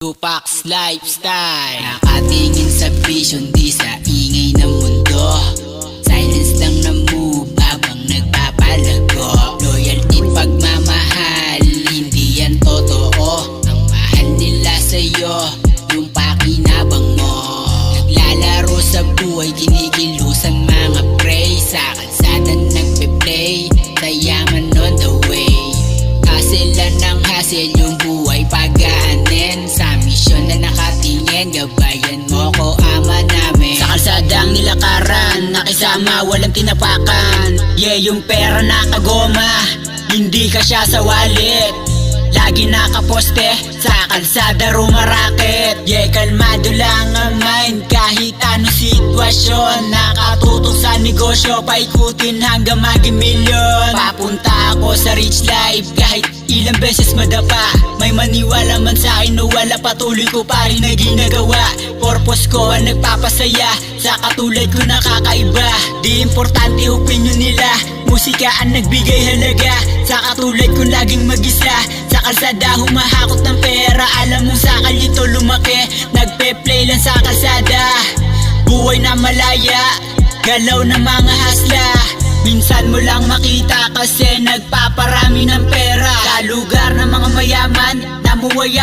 Tupacs Lifestyle. Nakatingin sa vision, di sa ingay ng mundo. Silence lang na move habang nagpapalago. Loyalty, pagmamahal, hindi yan totoo. Ang mahal nila sa'yo, yung pakinabang mo. Naglalaro sa buhay, kinikilusan mga prey. Sa kalsada nagpe-play, sa yaman on the way. Hassle lang ng hassle, yung buhay pagaanin. Sa misyon na nakatingin, gabayan mo ko, ama namin. Sa kalsadang nilakaran, nakisama walang tinapakan. Yeah, yung pera nakagoma, hindi ka siya sa wallet. Lagi nakaposte, sa kalsada rumarakit. Yeah, kalmado lang ang mind, kahit anong sitwasyon. Nakatutok sa negosyo, paikutin hanggang maging milyon. Papunta ako sa rich life, kahit ilang beses madapa. May maniwala man sa akin o wala, patuloy ko pa rin na ginagawa. Purpose ko ang nagpapasaya, sa katulad ko nakakaiba. Di importante opinion nila, musika ang nagbigay halaga. Sa katulad ko laging mag-isa, sa kalsada humahakot ng pera. Alam mong sa kalito lumaki, nagpe-play lang sa kalsada. Buhay na malaya, galaw ng mga hasla. Minsan mo lang makita kasi nagpaparami ng pera. Sa lugar ng mga mayaman, namuwaya